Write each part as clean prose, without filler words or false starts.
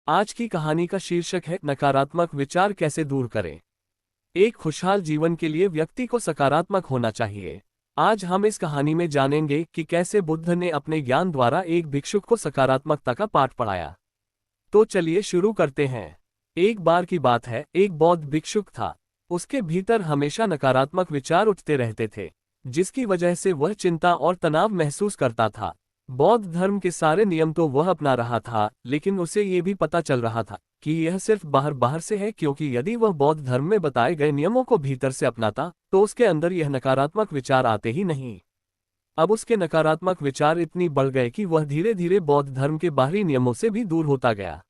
आज की कहानी का शीर्षक है नकारात्मक विचार कैसे दूर करें। एक खुशहाल जीवन के लिए व्यक्ति को सकारात्मक होना चाहिए। आज हम इस कहानी में जानेंगे कि कैसे बुद्ध ने अपने ज्ञान द्वारा एक भिक्षुक को सकारात्मकता का पाठ पढ़ाया। तो चलिए शुरू करते हैं। एक बार की बात है, एक बौद्ध भिक्षुक था। उसके भीतर हमेशा नकारात्मक विचार उठते रहते थे, जिसकी वजह से वह चिंता और तनाव महसूस करता था। बौद्ध धर्म के सारे नियम तो वह अपना रहा था, लेकिन उसे ये भी पता चल रहा था कि यह सिर्फ बाहर बाहर से है, क्योंकि यदि वह बौद्ध धर्म में बताए गए नियमों को भीतर से अपनाता तो उसके अंदर यह नकारात्मक विचार आते ही नहीं। अब उसके नकारात्मक विचार इतनी बढ़ गए कि वह धीरे धीरे बौद्ध धर्म के बाहरी नियमों से भी दूर होता गया।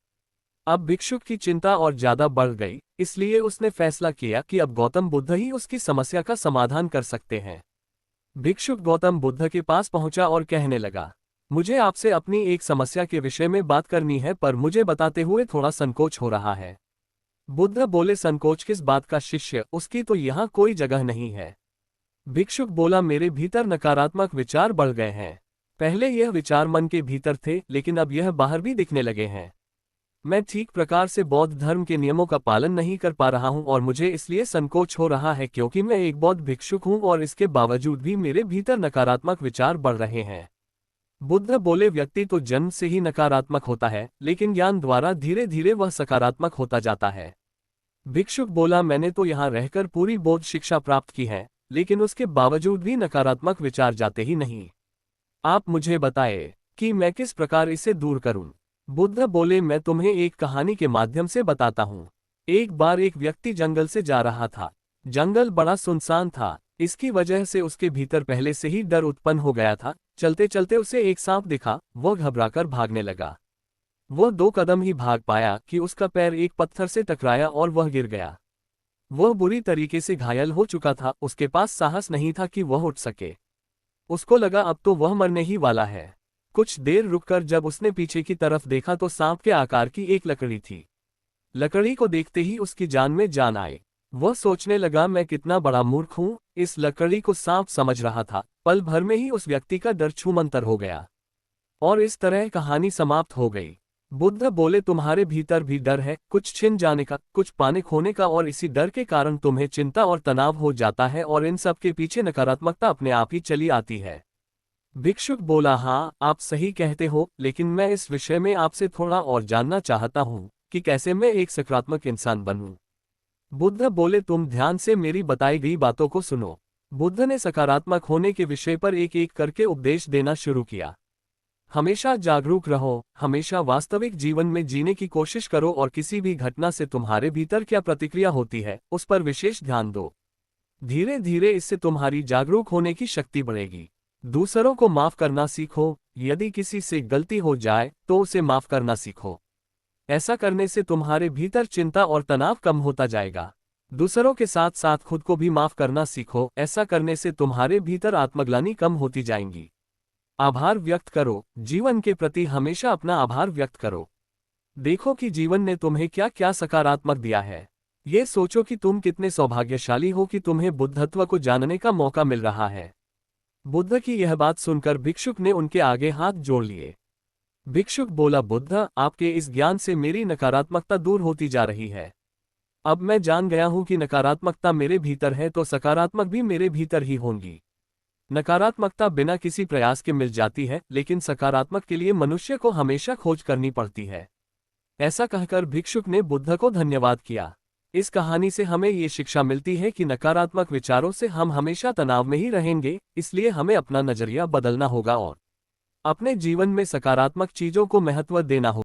अब भिक्षुक की चिंता और ज्यादा बढ़ गई, इसलिए उसने फैसला किया कि अब गौतम बुद्ध ही उसकी समस्या का समाधान कर सकते हैं। भिक्षुक गौतम बुद्ध के पास पहुंचा और कहने लगा, मुझे आपसे अपनी एक समस्या के विषय में बात करनी है, पर मुझे बताते हुए थोड़ा संकोच हो रहा है। बुद्ध बोले, संकोच किस बात का शिष्य, उसकी तो यहाँ कोई जगह नहीं है। भिक्षुक बोला, मेरे भीतर नकारात्मक विचार बढ़ गए हैं। पहले यह विचार मन के भीतर थे, लेकिन अब यह बाहर भी दिखने लगे हैं। मैं ठीक प्रकार से बौद्ध धर्म के नियमों का पालन नहीं कर पा रहा हूं और मुझे इसलिए संकोच हो रहा है, क्योंकि मैं एक बौद्ध भिक्षुक हूं और इसके बावजूद भी मेरे भीतर नकारात्मक विचार बढ़ रहे हैं। बुद्ध बोले, व्यक्ति तो जन्म से ही नकारात्मक होता है, लेकिन ज्ञान द्वारा धीरे धीरे वह सकारात्मक होता जाता है। भिक्षुक बोला, मैंने तो यहाँ रहकर पूरी बौद्ध शिक्षा प्राप्त की है, लेकिन उसके बावजूद भी नकारात्मक विचार जाते ही नहीं। आप मुझे बताएं कि मैं किस प्रकार इसे दूर करूं। बुद्ध बोले, मैं तुम्हें एक कहानी के माध्यम से बताता हूँ। एक बार एक व्यक्ति जंगल से जा रहा था। जंगल बड़ा सुनसान था, इसकी वजह से उसके भीतर पहले से ही डर उत्पन्न हो गया था। चलते चलते उसे एक सांप दिखा, वह घबराकर भागने लगा। वह 2 कदम ही भाग पाया कि उसका पैर एक पत्थर से टकराया और वह गिर गया। वह बुरी तरीके से घायल हो चुका था, उसके पास साहस नहीं था कि वह उठ सके। उसको लगा अब तो वह मरने ही वाला है। कुछ देर रुककर जब उसने पीछे की तरफ देखा तो सांप के आकार की एक लकड़ी थी। लकड़ी को देखते ही उसकी जान में जान आई। वह सोचने लगा, मैं कितना बड़ा मूर्ख हूं, इस लकड़ी को सांप समझ रहा था। पल भर में ही उस व्यक्ति का डर छूमंतर हो गया और इस तरह कहानी समाप्त हो गई। बुद्ध बोले, तुम्हारे भीतर भी डर है, कुछ छिन जाने का, कुछ पाने खोने का, और इसी डर के कारण तुम्हें चिंता और तनाव हो जाता है और इन सब के पीछे नकारात्मकता अपने आप ही चली आती है। भिक्षुक बोला, हाँ आप सही कहते हो, लेकिन मैं इस विषय में आपसे थोड़ा और जानना चाहता हूँ कि कैसे मैं एक सकारात्मक इंसान बनूं। बुद्ध बोले, तुम ध्यान से मेरी बताई गई बातों को सुनो। बुद्ध ने सकारात्मक होने के विषय पर एक एक करके उपदेश देना शुरू किया। हमेशा जागरूक रहो, हमेशा वास्तविक जीवन में जीने की कोशिश करो और किसी भी घटना से तुम्हारे भीतर क्या प्रतिक्रिया होती है उस पर विशेष ध्यान दो। धीरे धीरे इससे तुम्हारी जागरूक होने की शक्ति बढ़ेगी। दूसरों को माफ करना सीखो, यदि किसी से गलती हो जाए तो उसे माफ करना सीखो। ऐसा करने से तुम्हारे भीतर चिंता और तनाव कम होता जाएगा। दूसरों के साथ साथ खुद को भी माफ करना सीखो, ऐसा करने से तुम्हारे भीतर आत्मग्लानि कम होती जाएंगी। आभार व्यक्त करो, जीवन के प्रति हमेशा अपना आभार व्यक्त करो। देखो कि जीवन ने तुम्हें क्या क्या सकारात्मक दिया है। ये सोचो कि तुम कितने सौभाग्यशाली हो कि तुम्हें बुद्धत्व को जानने का मौका मिल रहा है। बुद्ध की यह बात सुनकर भिक्षुक ने उनके आगे हाथ जोड़ लिए। भिक्षुक बोला, बुद्ध, आपके इस ज्ञान से मेरी नकारात्मकता दूर होती जा रही है। अब मैं जान गया हूं कि नकारात्मकता मेरे भीतर है तो सकारात्मक भी मेरे भीतर ही होंगी। नकारात्मकता बिना किसी प्रयास के मिल जाती है, लेकिन सकारात्मक के लिए मनुष्य को हमेशा खोज करनी पड़ती है। ऐसा कहकर भिक्षुक ने बुद्ध को धन्यवाद किया। इस कहानी से हमें ये शिक्षा मिलती है कि नकारात्मक विचारों से हम हमेशा तनाव में ही रहेंगे, इसलिए हमें अपना नजरिया बदलना होगा और अपने जीवन में सकारात्मक चीजों को महत्व देना होगा।